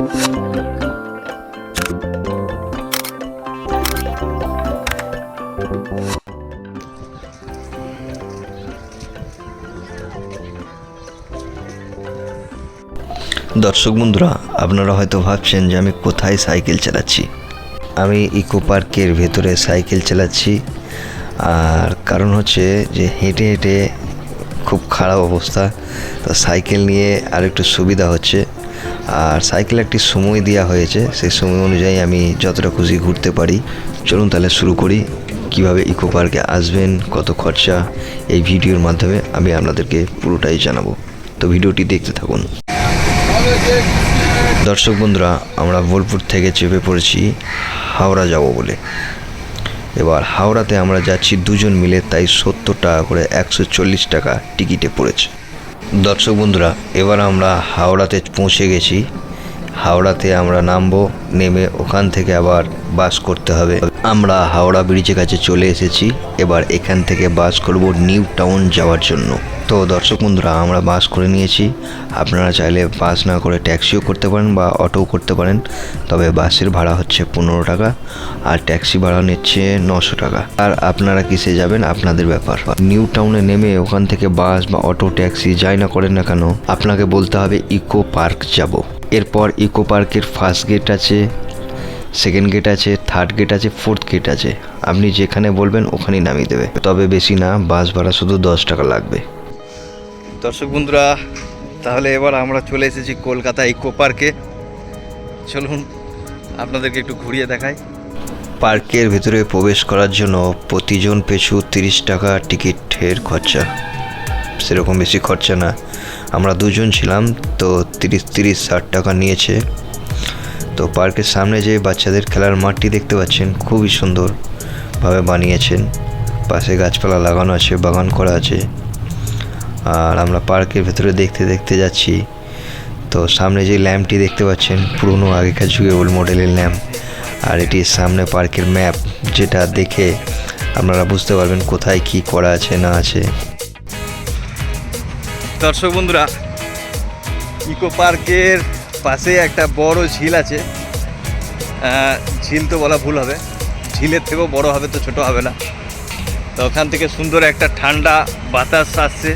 দর্শক বন্ধুরা, আপনারা হয়তো ভাবছেন যে আমি কোথায় সাইকেল চালাচ্ছি। আমি ইকো পার্কের ভেতরে সাইকেল চালাচ্ছি। আর কারণ হচ্ছে যে হেঁটে হেঁটে খুব খারাপ অবস্থা, তো সাইকেল নিয়ে আর একটু সুবিধা হচ্ছে। আর সাইকেল একটি সময় দেওয়া হয়েছে, সেই সময় অনুযায়ী আমি যতটা খুশি ঘুরতে পারি। চলুন তাহলে শুরু করি। কিভাবে ইকো পার্কে আসবেন, কত খরচা, এই ভিডিওর মাধ্যমে আমি আপনাদেরকে পুরোটাই জানাবো। তো ভিডিওটি দেখতে থাকুন। দর্শক বন্ধুরা, আমরা বোলপুর থেকে চেপে পড়েছি হাওড়া যাব বলে। এবার হাওড়াতে আমরা যাচ্ছি দুজন মিলে, তাই 70 টাকা করে 140 টাকা টিকিটে পড়েছে। দর্শক বন্ধুরা, এবার আমরা হাওড়াতে পৌঁছে গেছি। হাওড়াতে আমরা নামবো, নেমে ওখান থেকে আবার বাস করতে হবে। আমরা হাওড়া ব্রিজের কাছে চলে এসেছি। এবার এখান থেকে বাস করব নিউ টাউন যাওয়ার জন্য। তো দর্শক বন্ধুরা, আমরা বাস করে নিয়েছি। আপনারা চাইলে বাস না করে ট্যাক্সিও করতে পারেন বা অটোও করতে পারেন, তবে বাসের ভাড়া হচ্ছে 15 টাকা আর ট্যাক্সি ভাড়া নিচ্ছে 900 টাকা। আর আপনারা কিসে যাবেন আপনাদের ব্যাপার। নিউ টাউনে নেমে ওখান থেকে বাস বা অটো ট্যাক্সি যাই না করেন না কেন, আপনাকে বলতে হবে ইকো পার্ক যাব। এরপর ইকো পার্কের ফার্স্ট গেট আছে, সেকেন্ড গেট আছে, থার্ড গেট আছে, ফোর্থ গেট আছে। আপনি যেখানে বলবেন ওখানেই নামিয়ে দেবে, তবে বেশি না, বাস ভাড়া শুধু 10 টাকা লাগবে। দর্শক বন্ধুরা, তাহলে এবার আমরা চলে এসেছি কলকাতা ইকো পার্কে। চলুন আপনাদেরকে একটু ঘুরিয়ে দেখাই। পার্কের ভেতরে প্রবেশ করার জন্য প্রতিজন পিছু 30 টাকা টিকিটের খরচা। সেরকম বেশি খরচা না, আমরা দুজন ছিলাম, তো 30-60 টাকা নিয়েছে। তো পার্কের সামনে যে বাচ্চাদের খেলার মাঠটি দেখতে পাচ্ছেন, খুবই সুন্দরভাবে বানিয়েছেন। পাশে গাছপালা লাগানো আছে, বাগান করা আছে। আর আমরা পার্কের ভেতরে দেখতে দেখতে যাচ্ছি। তো সামনে যে ল্যাম্পটি দেখতে পাচ্ছেন, পুরনো আগেকার যুগে ওল্ড মডেলের ল্যাম্প। আর এটি সামনে পার্কের ম্যাপ, যেটা দেখে আপনারা বুঝতে পারবেন কোথায় কি করা আছে না আছে। দর্শক বন্ধুরা, ইকো পার্কের পাশে একটা বড় ঝিল আছে। ঝিল তো বলা ভুল হবে, ঝিলের থেকেও বড় হবে, তো ছোট হবে না। তো ওখান থেকে সুন্দর একটা ঠান্ডা বাতাস আসছে।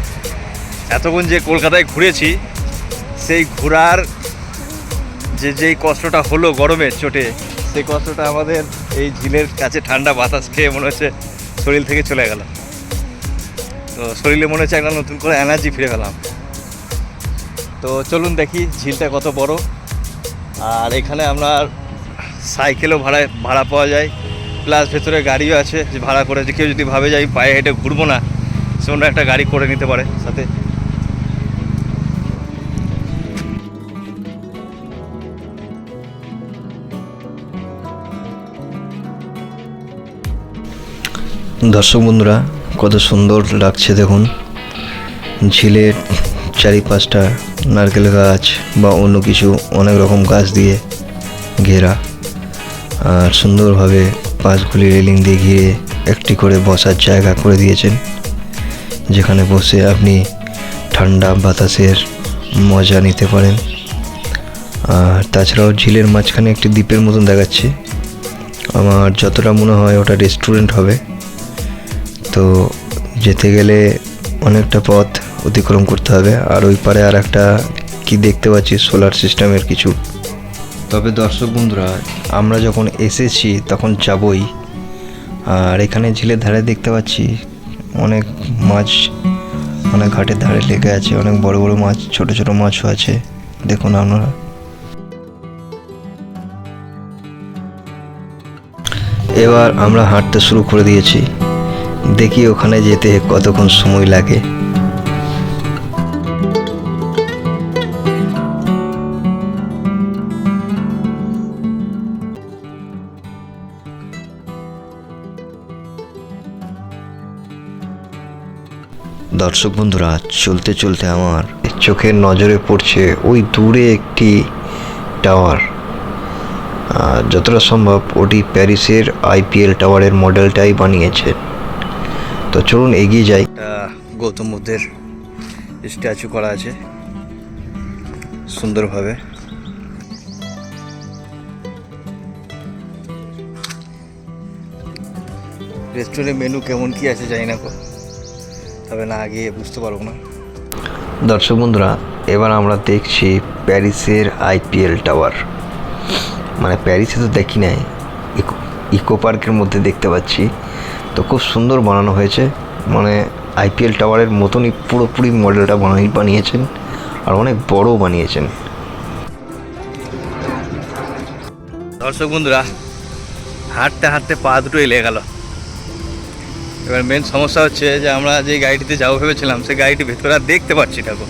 এতক্ষণ যে কলকাতায় ঘুরেছি, সেই ঘোরার যেই কষ্টটা হলো গরমের চোটে, সেই কষ্টটা আমাদের এই ঝিলের কাছে ঠান্ডা বাতাস খেয়ে মনে হচ্ছে শরীর থেকে চলে গেল। তো শরীরে মনে হচ্ছে একটা নতুন করে এনার্জি ফিরে পেলাম। তো চলুন দেখি ঝিলটা কত বড়। আর এখানে আপনার সাইকেলও ভাড়া পাওয়া যায়, প্লাস ভেতরে গাড়িও আছে যে ভাড়া করে, যে কেউ যদি ভাবে যে আমি পায়ে হেঁটে ঘুরবো না, সে অন্য একটা গাড়ি করে নিতে পারে সাথে। দর্শক বন্ধুরা, কত সুন্দর লাগছে দেখুন। ঝিলের চারিপাশটা নারকেল গাছ বা অন্য কিছু অনেক রকম গাছ দিয়ে ঘেরা, আর সুন্দরভাবে পাশগুলি রেলিং দিয়ে ঘিরে একটি করে বসার জায়গা করে দিয়েছেন, যেখানে বসে আপনি ঠান্ডা বাতাসের মজা নিতে পারেন। আর তাছাড়াও ঝিলের মাঝখানে একটি দ্বীপের মতন দেখাচ্ছে। আমার যতটা মনে হয় ওটা রেস্টুরেন্ট হবে। তো যেতে গেলে অনেকটা পথ অতিক্রম করতে হবে। আর ওই পারে আর একটা কি দেখতে পাচ্ছি, সোলার সিস্টেমের কিছু। তবে দর্শক বন্ধুরা, আমরা যখন এসেছি তখন যাবই। আর এখানে ঝিলের ধারে দেখতে পাচ্ছি অনেক মাছ, অনেক ঘাটের ধারে লেগে আছে, অনেক বড় বড় মাছ, ছোট ছোট মাছও আছে, দেখুন আপনারা। এবার আমরা হাঁটতে শুরু করে দিয়েছি, দেখি ওখানে যেতে কতক্ষণ সময় লাগে। দর্শক বন্ধুরা, চলতে চলতে আমার চোখের নজরে পড়ছে ওই দূরে একটি টাওয়ার। যতটা সম্ভব ওটি প্যারিসের IPL টাওয়ারের মডেলটাই বানিয়েছে। তো চলুন এগিয়ে যাই। গৌতম বুদ্ধের স্ট্যাচু করা আছে সুন্দরভাবে। রেস্টুরেন্টের মেনু কেমন কি আছে জানি না, তবে না গিয়ে বুঝতে পারবো না। দর্শক বন্ধুরা, এবার আমরা দেখছি প্যারিসের আইপিএল টাওয়ার। মানে প্যারিসে তো দেখি নাই, ইকো পার্কের মধ্যে দেখতে পাচ্ছি। তো খুব সুন্দর বানানো হয়েছে, মানে আইপিএল টাওয়ারের মতনই পুরোপুরি মডেলটা বানিয়েছেন, আর অনেক বড় বানিয়েছেন। দর্শক বন্ধুরা, হাঁটতে হাঁটতে পা দুটো এলে গেল। এবার মেন সমস্যা হচ্ছে যে আমরা যে গাড়িটিতে যাবো ভেবেছিলাম সেই গাড়িটি ভেতরে আর দেখতে পাচ্ছি না গো।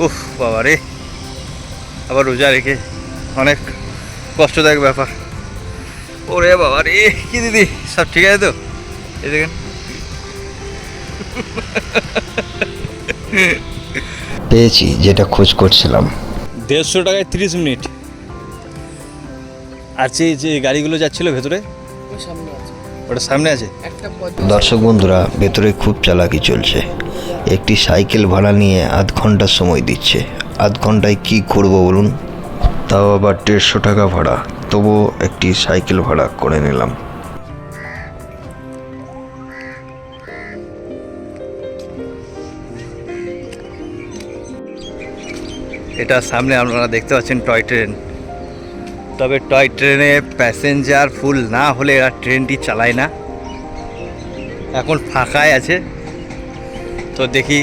উফ বাবা রে, আবার রোজা রেখে অনেক কষ্টদায়ক ব্যাপার। ওরে বাবা রে, কি দিদি সব ঠিক আছে তো? এই দেখেন পেয়েছি যেটা খোঁজ করছিলাম। 150 টাকায় 30 মিনিট। আর যে গাড়িগুলো যাচ্ছিল ভেতরে ওটা সামনে আছে। দর্শক বন্ধুরা, ভেতরে খুব চালাকি চলছে। একটি সাইকেল ভাড়া নিয়ে আধ ঘন্টার সময় দিচ্ছে। আধ ঘন্টায় কি করবো বলুন? তাও আবার 150 টাকা ভাড়া। তবুও একটি সাইকেল ভাড়া করে নিলাম। এটা সামনে আপনারা দেখতে পাচ্ছেন টয় ট্রেন। তবে টয় ট্রেনে প্যাসেঞ্জার ফুল না হলে এরা ট্রেনটি চালায় না। এখন ফাঁকায় আছে, তো দেখি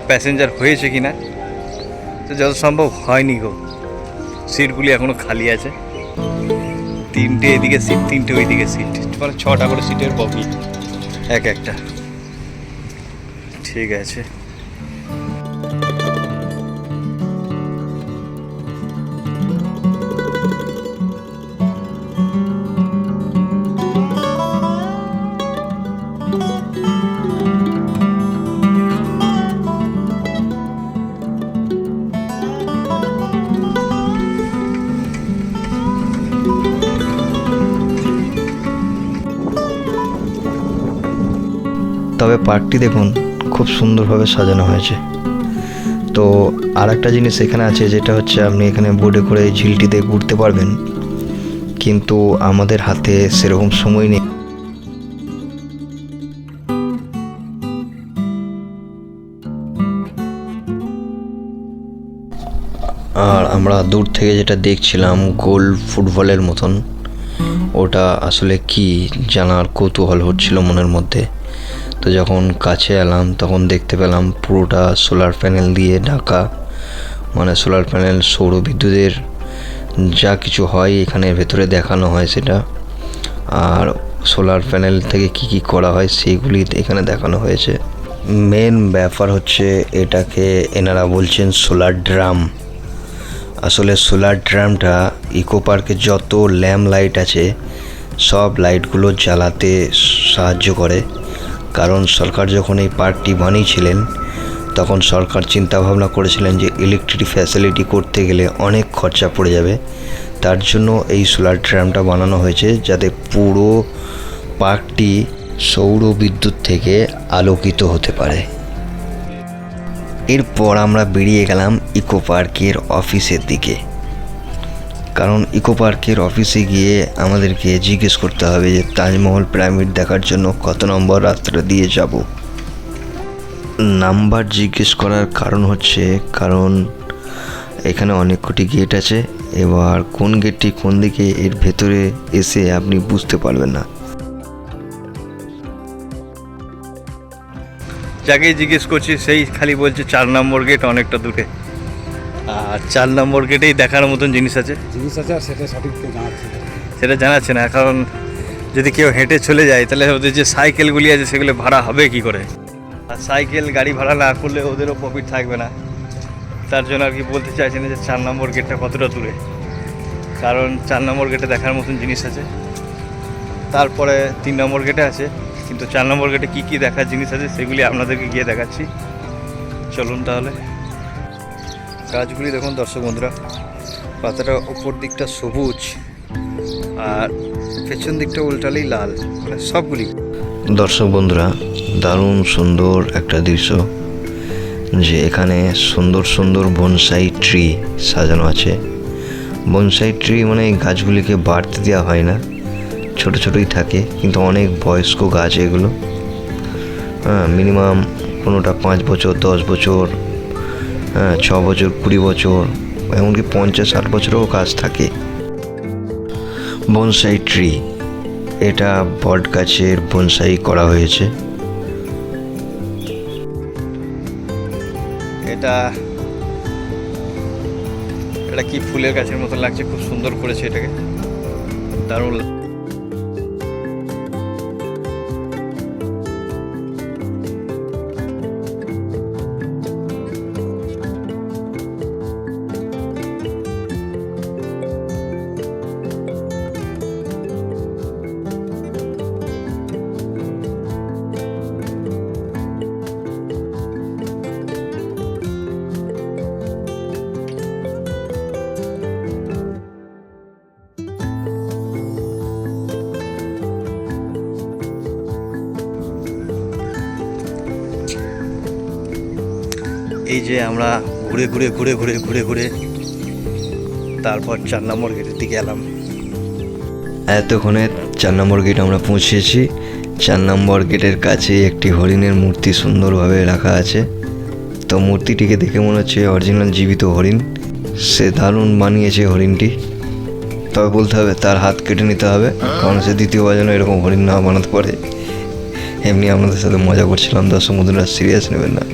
প্যাসেঞ্জার হয়েছে কি না। তো যত সম্ভব হয়নি গো, সিটগুলি এখনও খালি আছে। 3টে এদিকে সিট, 3টে ওইদিকে সিট, মানে 6টা করে সিটের বগি এক একটা। ঠিক আছে। তবে পার্কটি দেখুন খুব সুন্দরভাবে সাজানো হয়েছে। তো আর একটা জিনিস এখানে আছে, যেটা হচ্ছে আপনি এখানে বোটে করে ঝিলটিতে ঘুরতে পারবেন, কিন্তু আমাদের হাতে সেরকম সময় নেই। আর আমরা দূর থেকে যেটা দেখছিলাম গোল ফুটবলের মতন, ওটা আসলে কি জানার কৌতূহল হচ্ছিল মনের মধ্যে। তো যখন কাছে এলাম তখন দেখতে পেলাম পুরোটা সোলার প্যানেল দিয়ে ঢাকা। মানে সোলার প্যানেল, সৌর বিদ্যুতের যা কিছু হয় এখানে ভেতরে দেখানো হয় সেটা। আর সোলার প্যানেল থেকে কি করা হয় সেইগুলি এখানে দেখানো হয়েছে। মেন ব্যাপার হচ্ছে এটাকে এনারা বলছেন সোলার ড্রাম। আসলে সোলার ড্রামটা ইকো পার্কে যত ল্যাম্প লাইট আছে সব লাইটগুলো জ্বালাতে সাহায্য করে। কারণ সরকার যখন এই পার্কটি বানিয়েছিলেন তখন সরকার চিন্তা ভাবনা করেছিলেন যে ইলেকট্রিক ফ্যাসিলিটি করতে গেলে অনেক খরচা পড়ে যাবে। তার জন্য এই সোলার ড্রামটা বানানো হয়েছে, যাতে পুরো পার্কটি সৌর বিদ্যুৎ থেকে আলোকিত হতে পারে। এরপর আমরা বেরিয়ে গেলাম ইকো পার্কের অফিসের দিকে, কারণ ইকো পার্কের অফিসে গিয়ে আমাদেরকে জিজ্ঞেস করতে হবে যে তাজমহল পিরামিড দেখার জন্য কত নম্বর রাস্তা দিয়ে যাব। নাম্বার জিজ্ঞেস করার কারণ হচ্ছে কারণ এখানে অনেক কটি গেট আছে, এবার কোন গেটটি কোন দিকে এর ভেতরে এসে আপনি বুঝতে পারবেন না। যাকে জিজ্ঞেস করছি সেই খালি বলছে 4 নম্বর গেট অনেকটা দূরে। আর 4 নম্বর গেটেই দেখার মতন জিনিস আছে আর সেটা জানাচ্ছে না। কারণ যদি কেউ হেঁটে চলে যায় তাহলে ওদের যে সাইকেলগুলি আছে সেগুলো ভাড়া হবে কি করে, আর সাইকেল গাড়ি ভাড়া না করলে ওদেরও প্রফিট থাকবে না। তার জন্য আর কি বলতে চাইছি না যে 4 নম্বর গেটটা কতটা দূরে। কারণ 4 নম্বর গেটে দেখার মতন জিনিস আছে, তারপরে 3 নম্বর গেটে আছে, কিন্তু 4 নম্বর গেটে কী দেখার জিনিস আছে সেগুলি আপনাদেরকে গিয়ে দেখাচ্ছি। চলুন তাহলে। গাছগুলি দেখুন দর্শক বন্ধুরা, পাতাটা ওপর দিকটা সবুজ আর পেছন দিকটা উল্টালেই লাল, মানে সবগুলি। দর্শক বন্ধুরা, দারুণ সুন্দর একটা দৃশ্য, যে এখানে সুন্দর সুন্দর বনসাই ট্রি সাজানো আছে। বনসাই ট্রি মানে এই গাছগুলিকে বাড়তে দেওয়া হয় না, ছোট ছোটই থাকে, কিন্তু অনেক বয়স্ক গাছ এগুলো। হ্যাঁ, মিনিমাম কোনোটা 5 বছর, 10 বছর, 6 বছর, 20 বছর, এমনকি 50-60 বছরেও গাছ থাকে। বনসাই ট্রি, এটা বট গাছের বনসাই করা হয়েছে। এটা কি ফুলের গাছের মতন লাগছে, খুব সুন্দর করেছে এটাকে, দারুণ। এই যে আমরা ঘুরে ঘুরে ঘুরে ঘুরে ঘুরে ঘুরে তারপর 4 নম্বর গেটের দিকে এলাম। এতক্ষণে 4 নম্বর গেট আমরা পৌঁছেছি। 4 নম্বর গেটের কাছে একটি হরিণের মূর্তি সুন্দরভাবে রাখা আছে। তো মূর্তিটিকে দেখে মনে হচ্ছে অরিজিনাল জীবিত হরিণ। সে দারুণ বানিয়েছে হরিণটি, তবে বলতে হবে তার হাত কেটে নিতে হবে, কারণ সে দ্বিতীয়বার যেন এরকম হরিণ না বানাতে পারে। এমনি আপনাদের সাথে মজা করছিলাম, দর্শক বন্ধুরা সিরিয়াস নেবেন না।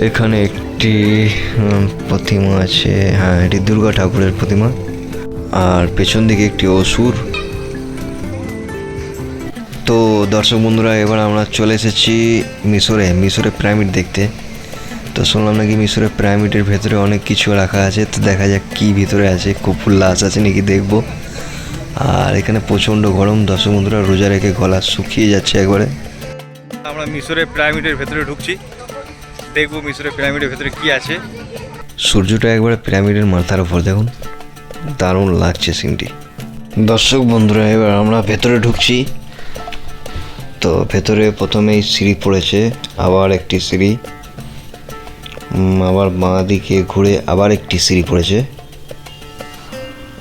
এখানে একটি প্রতিমা আছে, হ্যাঁ এটি দুর্গা ঠাকুরের প্রতিমা, আর পেছন দিকে একটি অসুর। তো দর্শক বন্ধুরা, এবার আমরা চলে এসেছি মিশরে পিরামিড দেখতে। তো শুনলাম নাকি মিশরের পিরামিডের ভেতরে অনেক কিছু রাখা আছে, তো দেখা যাক কি ভিতরে আছে। কপুর লাশ আছে নাকি দেখবো। আর এখানে প্রচণ্ড গরম, দর্শক বন্ধুরা রোজা রেখে গলা শুকিয়ে যাচ্ছে একবারে। আমরা মিশরের পিরামিডের ভেতরে ঢুকছি, দেখবো মিশরের পিরামিডের ভেতরে কি আছে। সূর্যটা একবারে পিরামিডের মাথার উপর, দেখুন দারুণ লাগছে সিনটি। দর্শক বন্ধুরা, এবার আমরা ভেতরে ঢুকছি। তো ভেতরে প্রথমেই সিঁড়ি পড়েছে, আবার একটি সিঁড়ি, আবার বাঁ দিকে ঘুরে আবার একটি সিঁড়ি পড়েছে।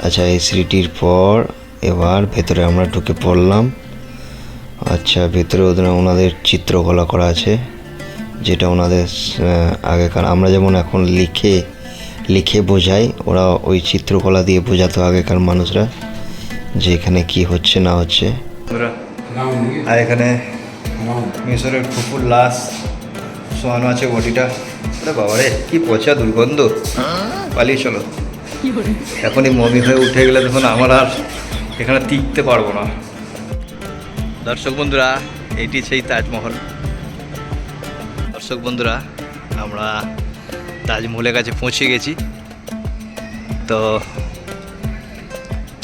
আচ্ছা, এই সিঁড়িটির পর এবার ভেতরে আমরা ঢুকে পড়লাম। আচ্ছা, ভেতরে ওনাদের চিত্রকলা করা আছে, যেটা ওনাদের আগেকার, আমরা যেমন এখন লিখে বোঝাই, ওরা ওই চিত্রকলা দিয়ে বোঝাতো আগেকার মানুষরা যে এখানে কি হচ্ছে না হচ্ছে। আর এখানে মিশরের ফুফুর লাশ শোয়ানো আছে, বডিটা। আরে বাবা রে, কি পচা দুর্গন্ধ, পালিয়ে চলো। এখনই মমি হয়ে উঠে গেলে তখন আমরা আর এখানে টিকতে পারবো না। দর্শক বন্ধুরা, এটি সেই তাজমহল। দর্শক বন্ধুরা, আমরা তাজমহলের কাছে পৌঁছে গেছি। তো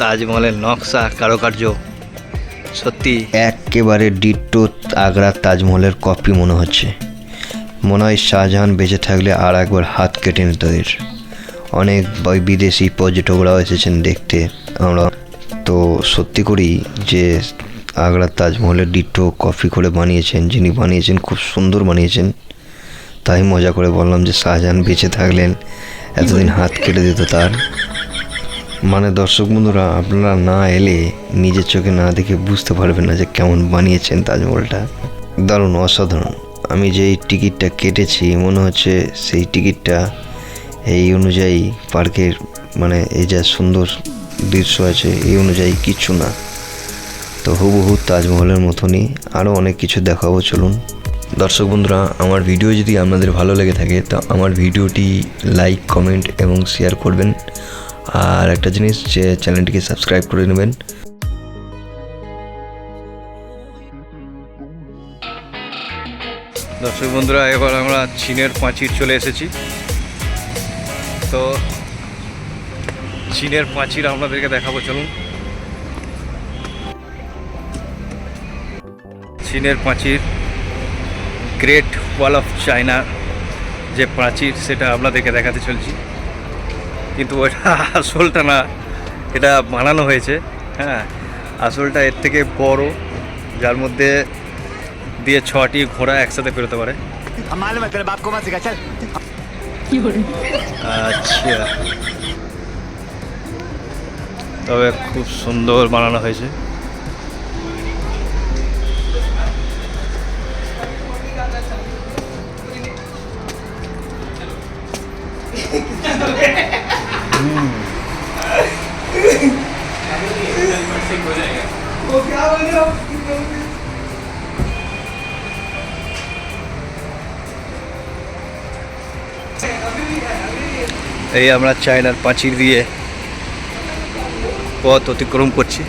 তাজমহলের নকশা কারুকার্য সত্যি একেবারে ডিট্টো আগ্রার তাজমহলের কপি মনে হচ্ছে। মনে হয় শাহজাহান বেঁচে থাকলে আর একবার হাত কেটে নিত এর। অনেক বিদেশি পর্যটকরাও এসেছেন দেখতে। আমরা তো সত্যি করি যে আগ্রার তাজমহলের ডিট্টো কপি করে বানিয়েছেন, যিনি বানিয়েছেন খুব সুন্দর বানিয়েছেন। তাই মজা করে বললাম যে শাহজাহান বেঁচে থাকলেন এতদিন হাত কেটে দিত তার। মানে দর্শক বন্ধুরা, আপনারা না এলে নিজের চোখে না দেখে বুঝতে পারবেন না যে কেমন বানিয়েছেন তাজমহলটা। দারুণ, অসাধারণ। আমি যেই টিকিটটা কেটেছি মনে হচ্ছে সেই টিকিটটা এই অনুযায়ী পার্কের, মানে এই যা সুন্দর দৃশ্য আছে এই অনুযায়ী কিচ্ছু না। তো হুবহু তাজমহলের মতনই আরও অনেক কিছু দেখাবো, চলুন। দর্শক বন্ধুরা, আমার ভিডিও যদি আপনাদের ভালো লেগে থাকে তো আমার ভিডিওটি লাইক, কমেন্ট এবং শেয়ার করবেন। আর একটা জিনিস, যে চ্যানেলটিকে সাবস্ক্রাইব করে নেবেন। দর্শক বন্ধুরা, এবার আমরা চীনের প্রাচীর চলে এসেছি। তো চীনের প্রাচীর আপনাদেরকে দেখাবো, চলুন। চীনের প্রাচীর, গ্রেট ওয়াল অফ চায়না যে প্রাচীর, সেটা আপনাদেরকে দেখাতে চলছি। কিন্তু ওটা আসলটা না, এটা বানানো হয়েছে। হ্যাঁ, আসলটা এর থেকে বড়, যার মধ্যে দিয়ে 6টি ঘোড়া একসাথে পেরোতে পারে। আচ্ছা, তবে খুব সুন্দর বানানো হয়েছে। এই আমরা চায়নার প্রাচীর দিয়ে পথ অতিক্রম করছি।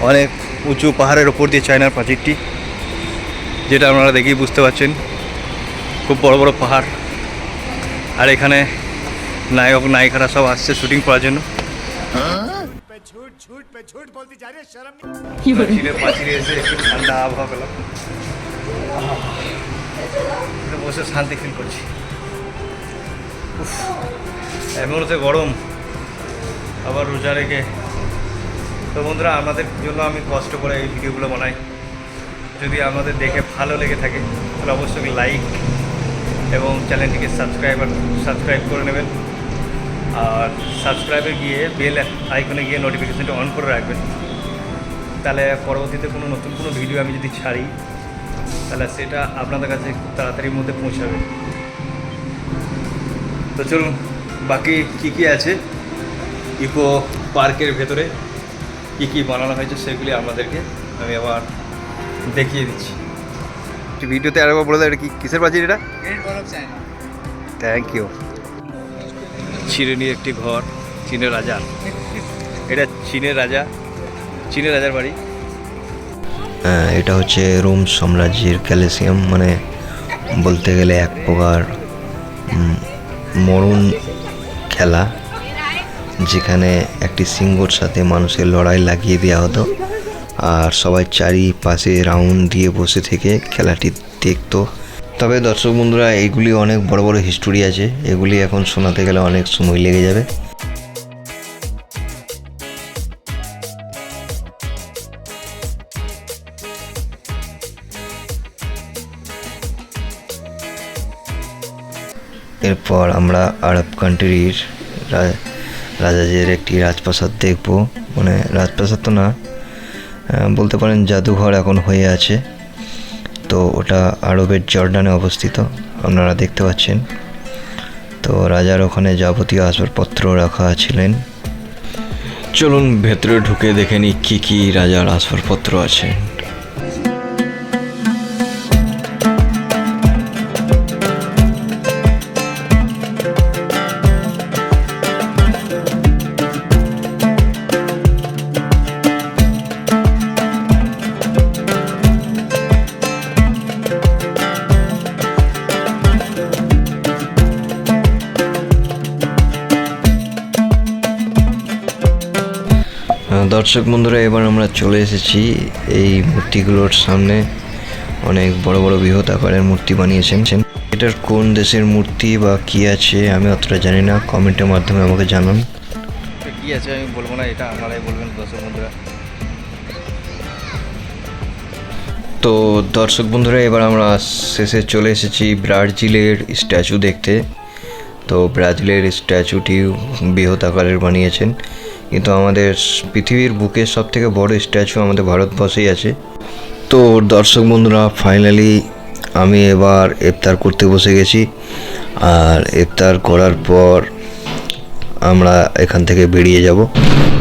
অনেক উঁচু পাহাড়ের ওপর দিয়ে চায়নার প্রাচীরটি, যেটা আপনারা দেখেই বুঝতে পারছেন খুব বড় বড় পাহাড়। আর এখানে নায়ক নায়িকারা সব আসছে শুটিং করার জন্য। প্রাচীরে এসে একটু ঠান্ডা আবহাওয়া পেলাম, বসে শান্তি ফিল করছি। এমনতে গরম, আবার রোজা রেখে। তো বন্ধুরা, আপনাদের জন্য আমি কষ্ট করে এই ভিডিওগুলো বানাই। যদি আপনাদের দেখে ভালো লেগে থাকে তাহলে অবশ্যই লাইক এবং চ্যানেলটিকে সাবস্ক্রাইব করে নেবেন। আর সাবস্ক্রাইবে গিয়ে বেল আইকনে গিয়ে নোটিফিকেশানটা অন করে রাখবেন। তাহলে পরবর্তীতে নতুন কোনো ভিডিও আমি যদি ছাড়ি তাহলে সেটা আপনাদের কাছে খুব তাড়াতাড়ির মধ্যে পৌঁছাবে। তো চলুন, বাকি কী আছে ইকো পার্কের ভেতরে কী কী বানানো হয়েছে সেগুলি আপনাদেরকে আমি আবার দেখিয়ে দিচ্ছি ভিডিওতে। আরেকবার বলে দেয় এটা কিসের প্রাচীর? এটা থ্যাংক ইউ। চিরুনি একটি ঘর, চীনের রাজা। এটা চীনের রাজার বাড়ি। এটা হচ্ছে রোম সাম্রাজ্যের ক্যালিসিয়াম, মানে বলতে গেলে এক প্রকার মরণ খেলা, যেখানে একটি সিংহর সাথে মানুষের লড়াই লাগিয়ে দেওয়া হতো আর সবাই চারিপাশে রাউন্ড দিয়ে বসে থেকে খেলাটি দেখতো। তবে দর্শক বন্ধুরা, এইগুলি অনেক বড় বড় হিস্টোরি আছে, এগুলি এখন শোনাতে গেলে অনেক সময় লেগে যাবে। এরপর আমরা আরব কান্ট্রির রাজাদের একটি রাজপ্রাসাদ দেখব, মানে রাজপ্রাসাদ তো না, বলতে পারেন জাদুঘর এখন হয়ে আছে। তো ওটা আরবের জর্ডানে অবস্থিত, আপনারা দেখতে পাচ্ছেন। তো রাজার ওখানে যাবতীয় আসবাবপত্র রাখা ছিলেন। চলুন ভেতরে ঢুকে দেখে নিই কী কী রাজার আসবাবপত্র আছে। দর্শক বন্ধুরা, এবার আমরা চলে এসেছি এই মূর্তিগুলোর সামনে। অনেক বড় বড় বৃহৎ আকারের মূর্তি বানিয়েছেন। এটার কোন দেশের মূর্তি বা কী আছে আমি অতটা জানি না, কমেন্টের মাধ্যমে আমাকে জানান। কী আছে আমি বলবো না, এটা আপনারাই বলবেন দর্শক বন্ধুরা। তো দর্শক বন্ধুরা, এবার আমরা শেষে চলে এসেছি ব্রাজিলের স্ট্যাচু দেখতে। তো ব্রাজিলের স্ট্যাচুটি বৃহৎ আকারের বানিয়েছেন, কিন্তু আমাদের পৃথিবীর বুকের সবথেকে বড় স্ট্যাচু আমাদের ভারতবর্ষেই আছে। তো দর্শক বন্ধুরা, ফাইনালি আমি এবার ইফতার করতে বসে গেছি। আর ইফতার করার পর আমরা এখান থেকে বেরিয়ে যাব।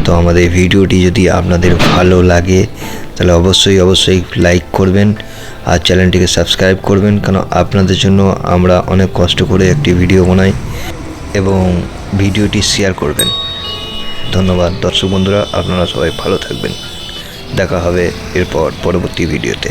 তো আমাদের ভিডিওটি যদি আপনাদের ভালো লাগে তাহলে অবশ্যই লাইক করবেন আর চ্যানেলটিকে সাবস্ক্রাইব করবেন, কারণ আপনাদের জন্য আমরা অনেক কষ্ট করে একটি ভিডিও বানাই, এবং ভিডিওটি শেয়ার করবেন। ধন্যবাদ দর্শক বন্ধুরা, আপনারা সবাই ভালো থাকবেন। দেখা হবে এরপর পরবর্তী ভিডিওতে।